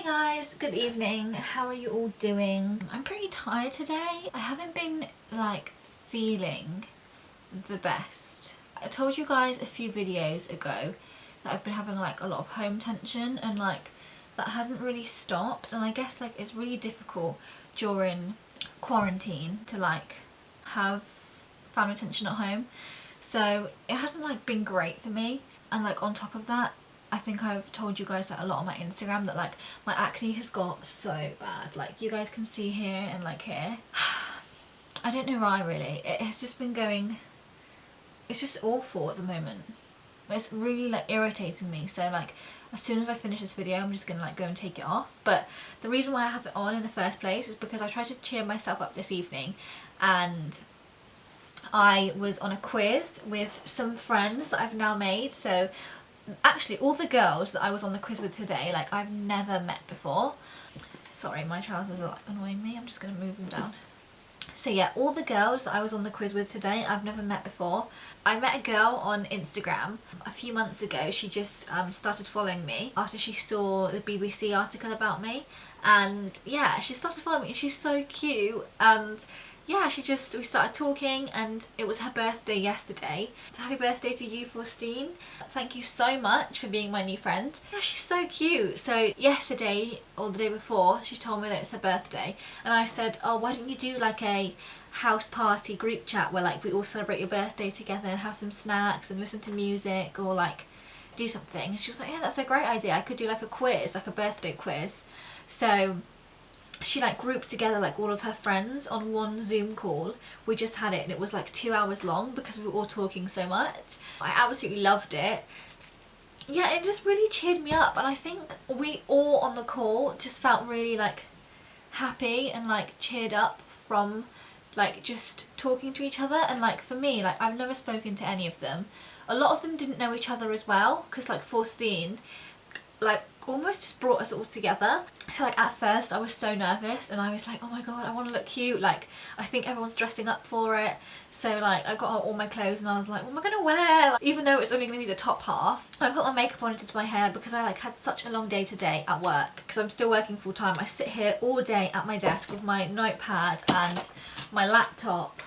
guys, good evening. How are you all doing? I'm pretty tired today. I haven't been like feeling the best. I told you guys a few videos ago that I've been having like a lot of home tension and like that hasn't really stopped, and I guess like it's really difficult during quarantine to like have family tension at home, so it hasn't like been great for me. And like on top of that, I think I've told you guys that a lot on my Instagram that like my acne has got so bad, like you guys can see here and like here. I don't know why really, it has just been going, it's just awful at the moment. It's really like irritating me, so like as soon as I finish this video I'm just gonna like go and take it off. But the reason why I have it on in the first place is because I tried to cheer myself up this evening and I was on a quiz with some friends that I've now made. So actually all the girls that I was on the quiz with today, like I've never met before. Sorry, my trousers are like annoying me, I'm just gonna move them down. So yeah, all the girls that I was on the quiz with today, I've never met before. I met a girl on Instagram a few months ago. She just started following me after she saw the BBC article about me. And yeah, she started following me and she's so cute. And yeah, we started talking and it was her birthday yesterday. So happy birthday to you, Faustine. Thank you so much for being my new friend. Yeah, she's so cute. So yesterday or the day before, she told me that it's her birthday and I said, oh, why don't you do like a house party group chat where like we all celebrate your birthday together and have some snacks and listen to music or like do something. And she was like, yeah, that's a great idea. I could do like a quiz, like a birthday quiz. So she like grouped together like all of her friends on one Zoom call. We just had it and it was like 2 hours long because we were all talking so much. I absolutely loved it. Yeah, it just really cheered me up, and I think we all on the call just felt really like happy and like cheered up from like just talking to each other. And like for me, like I've never spoken to any of them. A lot of them didn't know each other as well, because like Faustine like almost just brought us all together. So like at first I was so nervous and I was like, oh my god, I want to look cute, like I think everyone's dressing up for it. So like I got out all my clothes and I was like, what am I gonna wear? Like, even though it's only gonna be the top half. I put my makeup on and did my hair because I like had such a long day today at work, because I'm still working full time. I sit here all day at my desk with my notepad and my laptop,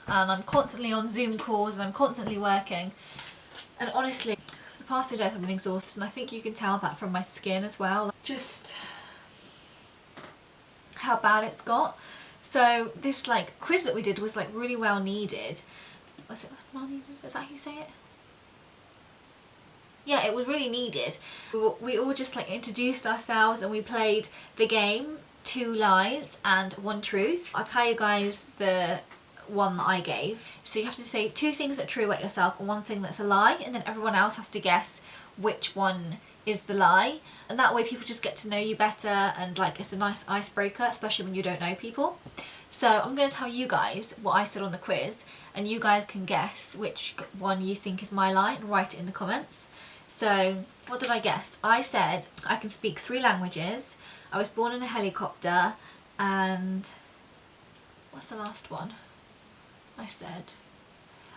and I'm constantly on Zoom calls and I'm constantly working. And honestly, the past 2 days I've been exhausted, and I think you can tell that from my skin as well, just how bad it's got. So this like quiz that we did was like really well needed. Was it well needed? Is that how you say it? Yeah, it was really needed. We all just like introduced ourselves and we played the game 2 lies and 1 truth. I'll tell you guys the one that I gave. So you have to say 2 things that are true about yourself and 1 thing that's a lie, and then everyone else has to guess which one is the lie, and that way people just get to know you better, and like it's a nice icebreaker, especially when you don't know people. So I'm going to tell you guys what I said on the quiz, and you guys can guess which one you think is my lie and write it in the comments. So what did I guess? I said I can speak 3 languages, I was born in a helicopter, and what's the last one? I said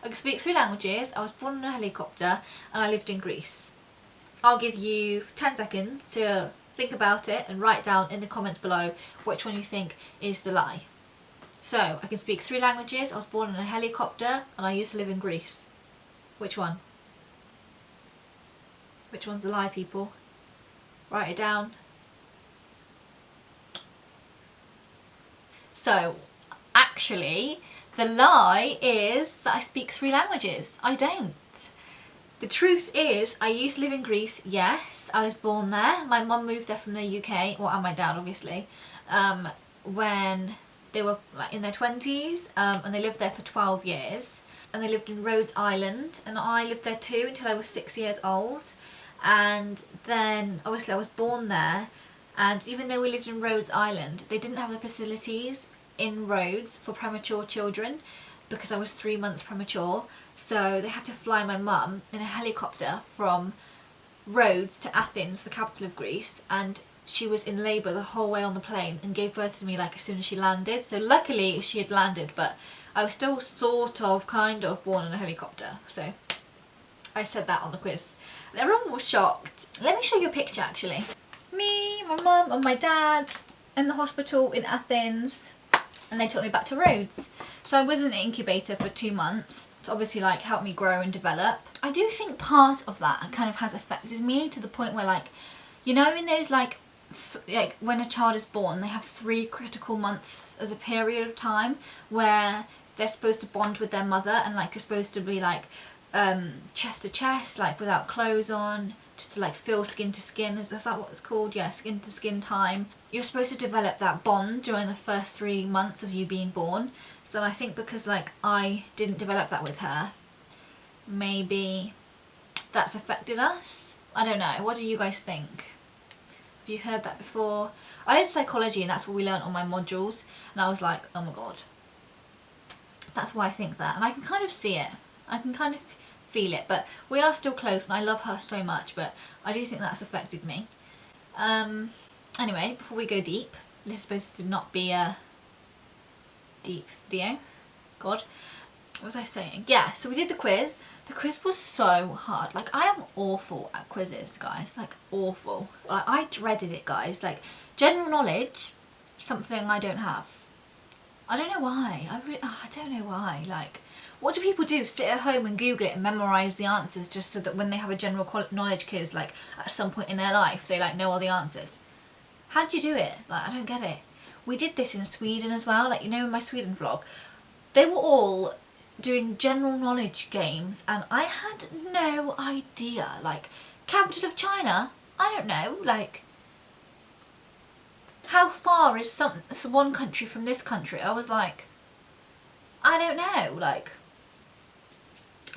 I can speak 3 languages, I was born in a helicopter, and I lived in Greece. I'll give you 10 seconds to think about it and write down in the comments below which one you think is the lie. So I can speak 3 languages, I was born in a helicopter, and I used to live in Greece. Which one? Which one's the lie, people? Write it down. So actually the lie is that I speak 3 languages. I don't. The truth is I used to live in Greece, yes, I was born there. My mum moved there from the UK, well, and my dad obviously, when they were like in their 20s, and they lived there for 12 years. And they lived in Rhodes Island, and I lived there too until I was 6 years old. And then obviously I was born there, and even though we lived in Rhodes Island, they didn't have the facilities in Rhodes for premature children because I was 3 months premature, so they had to fly my mum in a helicopter from Rhodes to Athens, the capital of Greece, and she was in labour the whole way on the plane and gave birth to me like as soon as she landed. So luckily she had landed, but I was still sort of kind of born in a helicopter. So I said that on the quiz and everyone was shocked. Let me show you a picture actually. me, my mum and my dad in the hospital in Athens, and they took me back to Rhodes. So I was in an incubator for 2 months to obviously like help me grow and develop. I do think part of that kind of has affected me to the point where, like, you know, in those like when a child is born, they have 3 critical months as a period of time where they're supposed to bond with their mother, and like you're supposed to be like chest to chest, like without clothes on, just to like feel skin to skin. Is that what it's called? Yeah, skin to skin time. You're supposed to develop that bond during the first 3 months of you being born. So I think because like I didn't develop that with her, maybe that's affected us. I don't know. What do you guys think? Have you heard that before? I did psychology and that's what we learned on my modules, and I was like, oh my god. That's why I think that. And I can kind of see it. I can kind of feel it. But we are still close and I love her so much, but I do think that's affected me. Anyway, before we go deep, this is supposed to not be a deep video. God. What was I saying? Yeah, so we did the quiz. The quiz was so hard. Like, I am awful at quizzes, guys. Like, awful. Like, I dreaded it, guys. Like, general knowledge, something I don't have. I don't know why. I don't know why. Like, what do people do? Sit at home and Google it and memorise the answers just so that when they have a general knowledge quiz, like, at some point in their life, they, like, know all the answers. How did you do it? Like, I don't get it. We did this in Sweden as well. Like, you know, in my Sweden vlog, they were all doing general knowledge games and I had no idea. Like, capital of China? I don't know. Like, how far is one country from this country? I was like, I don't know. Like,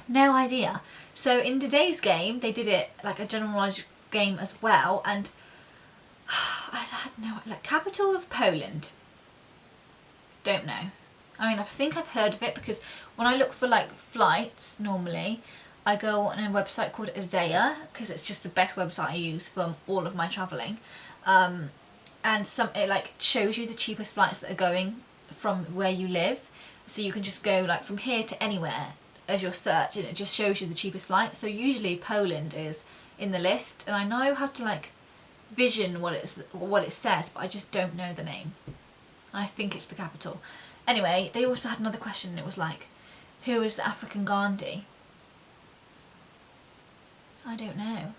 no idea. So in today's game, they did it like a general knowledge game as well, and I had no, like, capital of Poland. Don't know. I mean, I think I've heard of it because when I look for like flights normally, I go on a website called Azea because it's just the best website I use for all of my travelling. And it like shows you the cheapest flights that are going from where you live. So you can just go like from here to anywhere as your search, and it just shows you the cheapest flight. So usually Poland is in the list, and I know how to like vision what it says, but I just don't know the name. I think it's the capital. Anyway, they also had another question, and it was like, who is the African Gandhi? I don't know.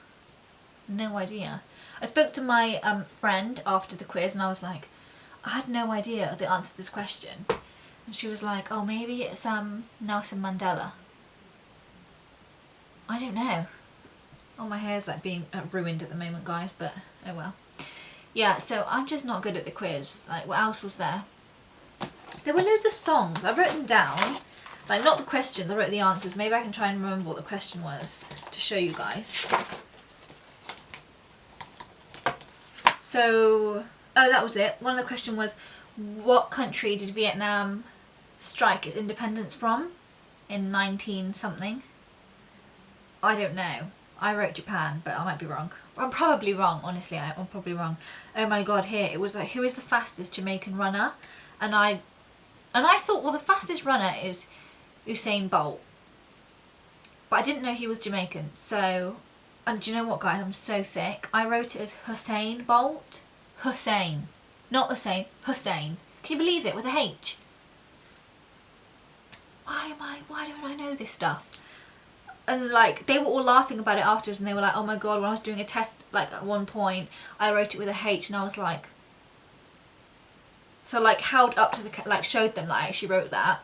No idea. I spoke to my friend after the quiz and I was like, I had no idea the answer to this question. And she was like, oh, maybe it's Nelson Mandela. I don't know. Oh, my hair's like being ruined at the moment, guys, but oh well. Yeah, so I'm just not good at the quiz. Like, what else was there? There were loads of songs. I wrote them down. Like, not the questions, I wrote the answers. Maybe I can try and remember what the question was to show you guys. So, oh, that was it. One of the questions was, what country did Vietnam strike its independence from in 19 something? I don't know. I wrote Japan, but I might be wrong. I'm probably wrong, honestly. I'm probably wrong. Oh my god, here it was like, who is the fastest Jamaican runner? And I thought, well, the fastest runner is Usain Bolt. But I didn't know he was Jamaican. So, and do you know what, guys? I'm so thick. I wrote it as Hussein Bolt. Hussein. Not Hussein. Hussein. Can you believe it? With a H. Why don't I know this stuff? And like, they were all laughing about it afterwards, and they were like, oh my god, when I was doing a test, like at one point, I wrote it with a H, and I was like, so like held up to the, like showed them that I actually wrote that,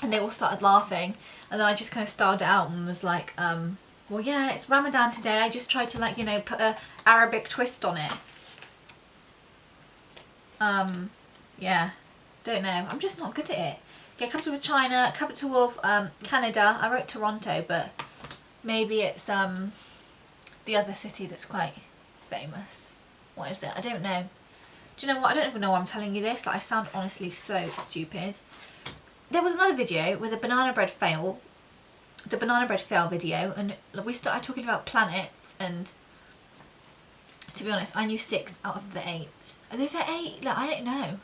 and they all started laughing, and then I just kind of styled it out and was like, well yeah, it's Ramadan today, I just tried to, like, you know, put a Arabic twist on it. Yeah, don't know, I'm just not good at it. Okay, capital of China, capital of Canada. I wrote Toronto, but maybe it's the other city that's quite famous. What is it? I don't know. Do you know what? I don't even know why I'm telling you this. Like, I sound honestly so stupid. There was another video with a banana bread fail. The banana bread fail video, and we started talking about planets, and to be honest, I knew 6 out of the 8. Are there 8? Like, I don't know.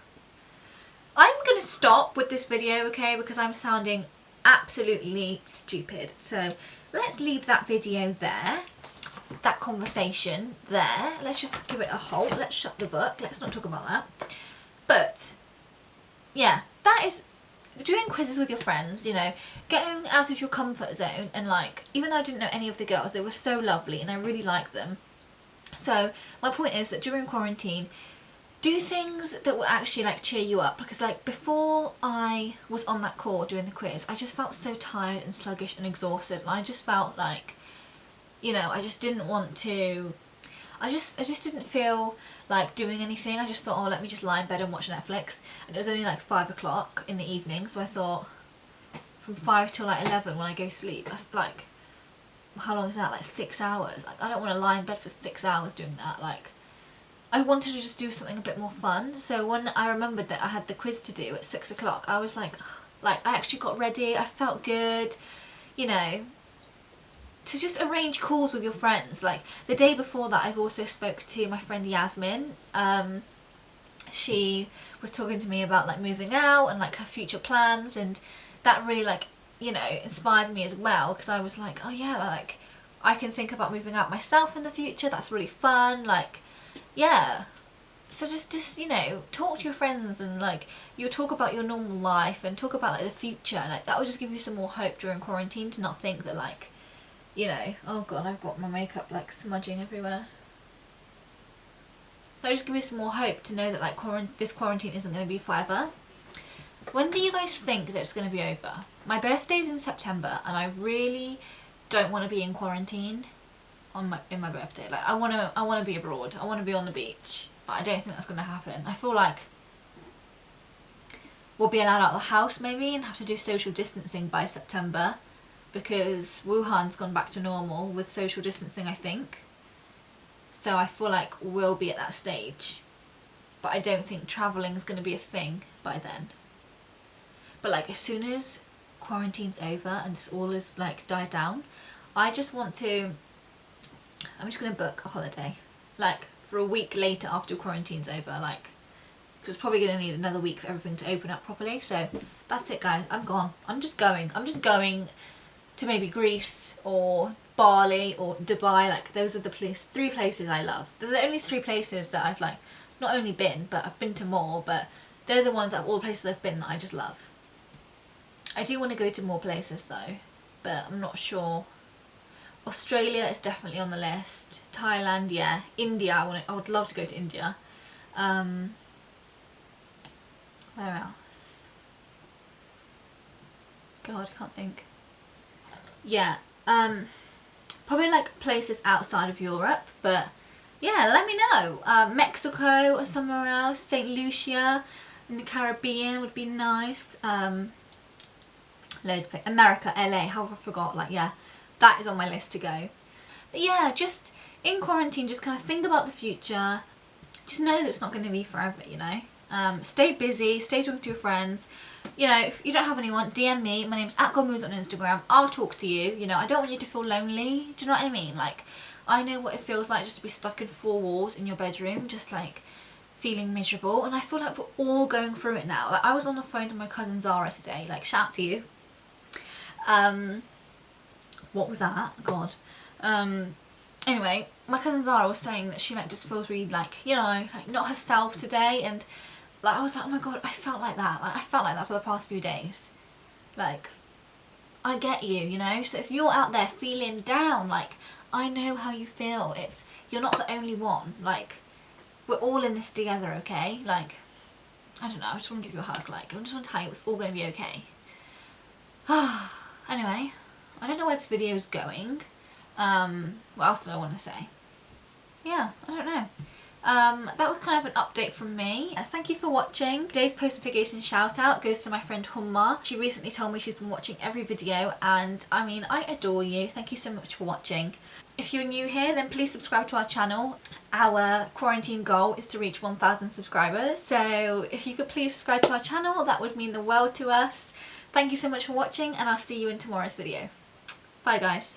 I'm going to stop with this video, okay, because I'm sounding absolutely stupid. So let's leave that video there. that conversation there. Let's just give it a halt. Let's shut the book. Let's not talk about that. But yeah, that is doing quizzes with your friends, you know, getting out of your comfort zone. And like, even though I didn't know any of the girls, they were so lovely and I really liked them. So my point is that during quarantine, do things that will actually like cheer you up, because like before I was on that call doing the quiz, I just felt so tired and sluggish and exhausted, and I just felt like, you know, I just didn't want to, I just didn't feel like doing anything. I just thought, oh, let me just lie in bed and watch Netflix, and it was only like 5 o'clock in the evening, so I thought from 5 till like 11 when I go to sleep, that's like, how long is that, like 6 hours? Like, I don't want to lie in bed for 6 hours doing that. Like, I wanted to just do something a bit more fun. So when I remembered that I had the quiz to do at 6 o'clock, I was like I actually got ready, I felt good, you know, to just arrange calls with your friends. Like the day before that, I've also spoke to my friend Yasmin. She was talking to me about like moving out and like her future plans, and that really like, you know, inspired me as well, because I was like, oh yeah, like I can think about moving out myself in the future, that's really fun, like, yeah. So just you know, talk to your friends, and like you'll talk about your normal life and talk about like the future, like that will just give you some more hope during quarantine, to not think that like, you know, oh god, I've got my makeup like smudging everywhere. That'll just give you some more hope to know that like this quarantine isn't going to be forever. When do you guys think that it's going to be over? My birthday's in September, and I really don't want to be in quarantine in my birthday. Like I want to be abroad. I want to be on the beach, but I don't think that's going to happen. I feel like we'll be allowed out of the house maybe and have to do social distancing by September, because Wuhan's gone back to normal with social distancing, I think. So I feel like we'll be at that stage, but I don't think travelling is going to be a thing by then. But like as soon as quarantine's over and this all is like died down, I just want to, I'm just going to book a holiday, like for a week later after quarantine's over, like, because it's probably going to need another week for everything to open up properly. So that's it guys, I'm gone. I'm just going to maybe Greece or Bali or Dubai. Like those are the three places I love. They're the only 3 places that I've like not only been, but I've been to more, but they're the ones out of all the places I've been that I just love. I do want to go to more places though, but I'm not sure. Australia is definitely on the list. Thailand, yeah. India, I would love to go to India. Where else? God, can't think. Yeah, probably like places outside of Europe, but yeah, let me know. Mexico or somewhere else. St. Lucia in the Caribbean would be nice. Loads of places. America, LA, how have I forgot? Like, yeah, that is on my list to go. But yeah, just in quarantine, just kind of think about the future. Just know that it's not going to be forever, you know. Stay busy, stay talking to your friends. You know, if you don't have anyone, DM me. My name's @Goldmoods on Instagram. I'll talk to you. You know, I don't want you to feel lonely. Do you know what I mean? Like, I know what it feels like just to be stuck in 4 walls in your bedroom, just like feeling miserable. And I feel like we're all going through it now. Like, I was on the phone to my cousin Zara today. Like, shout out to you. What was that? God. Anyway, my cousin Zara was saying that she like just feels really like, you know, like not herself today, and like I was like, oh my god, I felt like that. Like I felt like that for the past few days. Like, I get you, you know. So if you're out there feeling down, like I know how you feel. You're not the only one. Like, we're all in this together, okay? Like, I don't know. I just want to give you a hug. Like, I just want to tell you it's all going to be okay. Anyway, I don't know where this video is going. What else did I want to say? Yeah, I don't know. That was kind of an update from me. Thank you for watching. Today's post notification shout out goes to my friend Humma. She recently told me she's been watching every video, and I mean, I adore you. Thank you so much for watching. If you're new here, then please subscribe to our channel. Our quarantine goal is to reach 1,000 subscribers. So if you could please subscribe to our channel, that would mean the world to us. Thank you so much for watching, and I'll see you in tomorrow's video. Bye guys.